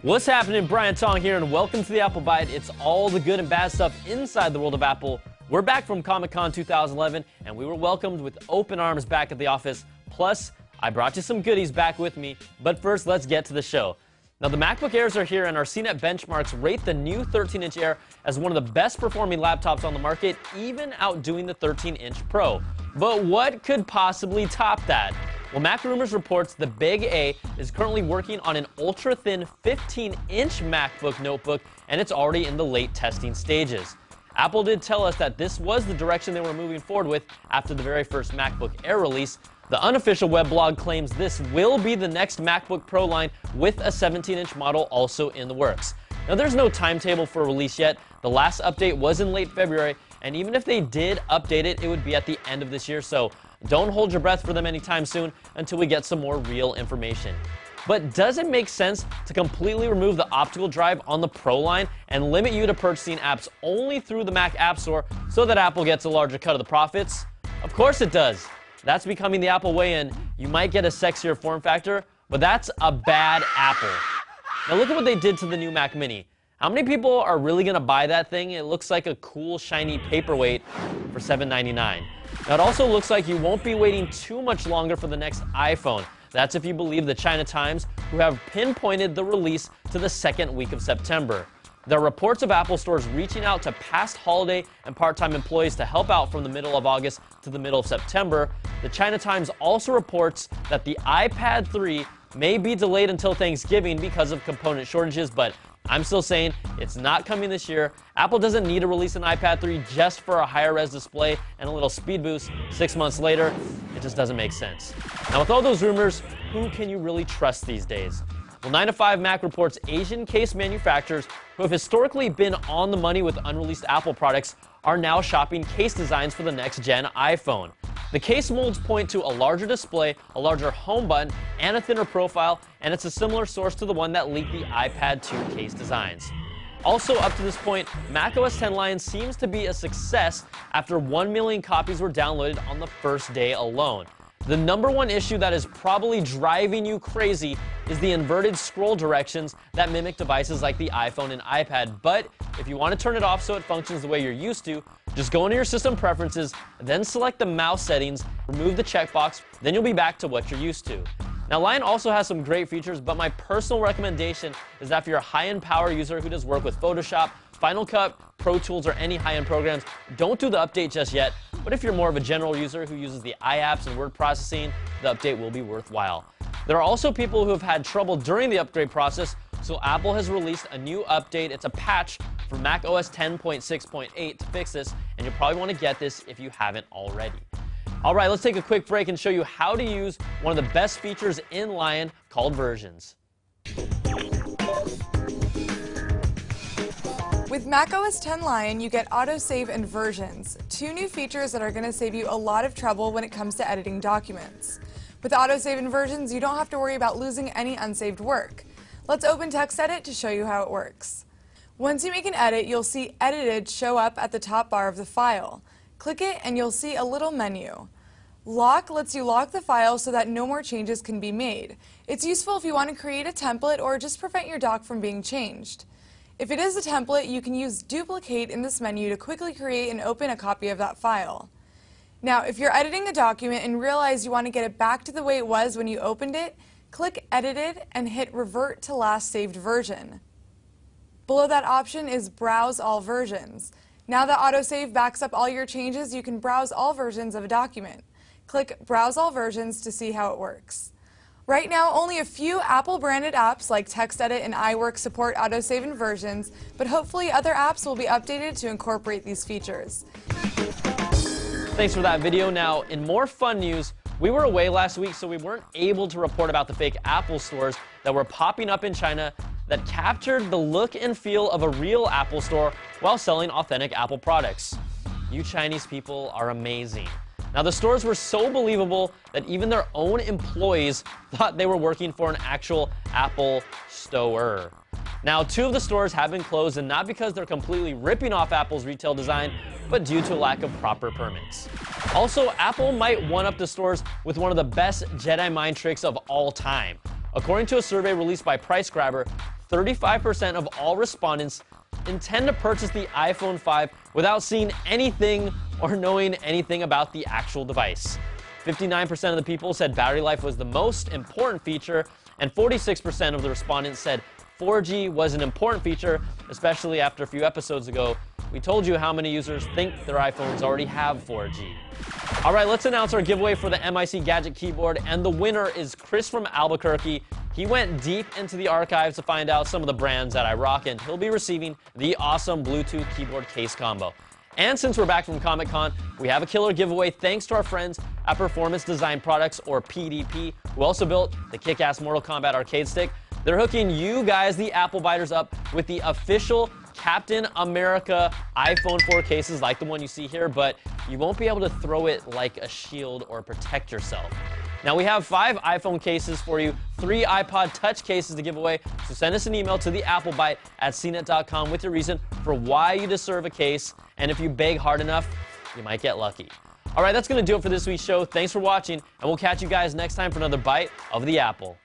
What's happening? Brian Tong here, and welcome to the Apple Byte. It's all the good and bad stuff inside the world of Apple. We're back from Comic-Con 2011, and we were welcomed with open arms back at the office. Plus, I brought you some goodies back with me. But first, let's get to the show. Now, the MacBook Airs are here, and our CNET benchmarks rate the new 13-inch Air as one of the best performing laptops on the market, even outdoing the 13-inch Pro. But what could possibly top that? Well, Mac Rumors reports the Big A is currently working on an ultra-thin 15-inch MacBook notebook, and it's already in the late testing stages. Apple did tell us that this was the direction they were moving forward with after the very first MacBook Air release. The unofficial weblog claims this will be the next MacBook Pro line with a 17-inch model also in the works. Now, there's no timetable for release yet. The last update was in late February, and even if they did update it, it would be at the end of this year, so don't hold your breath for them anytime soon until we get some more real information. But does it make sense to completely remove the optical drive on the Pro line and limit you to purchasing apps only through the Mac App Store so that Apple gets a larger cut of the profits? Of course it does. That's becoming the Apple way, and you might get a sexier form factor, but that's a bad Apple. Now look at what they did to the new Mac Mini. How many people are really going to buy that thing? It looks like a cool, shiny paperweight for $799. Now, it also looks like you won't be waiting too much longer for the next iPhone. That's if you believe the China Times, who have pinpointed the release to the second week of September. There are reports of Apple stores reaching out to past holiday and part-time employees to help out from the middle of August to the middle of September. The China Times also reports that the iPad 3 may be delayed until Thanksgiving because of component shortages, but I'm still saying it's not coming this year. Apple doesn't need to release an iPad 3 just for a higher res display and a little speed boost 6 months later. It just doesn't make sense. Now, with all those rumors, who can you really trust these days? Well, 9to5Mac reports Asian case manufacturers who have historically been on the money with unreleased Apple products are now shopping case designs for the next-gen iPhone. The case molds point to a larger display, a larger home button, and a thinner profile, and it's a similar source to the one that leaked the iPad 2 case designs. Also, up to this point, macOS 10 Lion seems to be a success after 1 million copies were downloaded on the first day alone. The number one issue that is probably driving you crazy is the inverted scroll directions that mimic devices like the iPhone and iPad. But if you want to turn it off so it functions the way you're used to, just go into your system preferences, then select the mouse settings, remove the checkbox, then you'll be back to what you're used to. Now, Lion also has some great features, but my personal recommendation is that if you're a high-end power user who does work with Photoshop, Final Cut, Pro Tools, or any high-end programs, don't do the update just yet. But if you're more of a general user who uses the iApps and word processing, the update will be worthwhile. There are also people who have had trouble during the upgrade process, so Apple has released a new update. It's a patch for macOS 10.6.8 to fix this, and you'll probably want to get this if you haven't already. All right, let's take a quick break and show you how to use one of the best features in Lion called versions. With macOS 10 Lion, you get autosave and versions, two new features that are going to save you a lot of trouble when it comes to editing documents. With autosave and versions, you don't have to worry about losing any unsaved work. Let's open TextEdit to show you how it works. Once you make an edit, you'll see Edited show up at the top bar of the file. Click it and you'll see a little menu. Lock lets you lock the file so that no more changes can be made. It's useful if you want to create a template or just prevent your doc from being changed. If it is a template, you can use Duplicate in this menu to quickly create and open a copy of that file. Now, if you're editing a document and realize you want to get it back to the way it was when you opened it, click Edited and hit Revert to last saved version. Below that option is Browse all versions. Now that autosave backs up all your changes, you can browse all versions of a document. Click Browse all versions to see how it works. Right now, only a few Apple-branded apps like TextEdit and iWork support autosave and versions, but hopefully other apps will be updated to incorporate these features. Thanks for that video. Now, in more fun news, we were away last week, so we weren't able to report about the fake Apple stores that were popping up in China that captured the look and feel of a real Apple store while selling authentic Apple products. You Chinese people are amazing. Now, the stores were so believable that even their own employees thought they were working for an actual Apple store. Now, 2 of the stores have been closed, and not because they're completely ripping off Apple's retail design, but due to a lack of proper permits. Also, Apple might one-up the stores with one of the best Jedi mind tricks of all time. According to a survey released by PriceGrabber, 35% of all respondents intend to purchase the iPhone 5 without seeing anything or knowing anything about the actual device. 59% of the people said battery life was the most important feature, and 46% of the respondents said 4G was an important feature, especially after a few episodes ago we told you how many users think their iPhones already have 4G. All right, let's announce our giveaway for the MIC Gadget keyboard, and the winner is Chris from Albuquerque. He went deep into the archives to find out some of the brands that I rock, and he'll be receiving the awesome Bluetooth keyboard case combo. And since we're back from Comic-Con, we have a killer giveaway thanks to our friends at Performance Design Products, or PDP, who also built the kick-ass Mortal Kombat arcade stick. They're hooking you guys, the Apple Biters, up with the official Captain America iPhone 4 cases like the one you see here, but you won't be able to throw it like a shield or protect yourself. Now, we have 5 iPhone cases for you, 3 iPod Touch cases to give away, so send us an email to the Byte at CNET.com with your reason for why you deserve a case, and if you beg hard enough, you might get lucky. All right, that's going to do it for this week's show. Thanks for watching, and we'll catch you guys next time for another Bite of the Apple.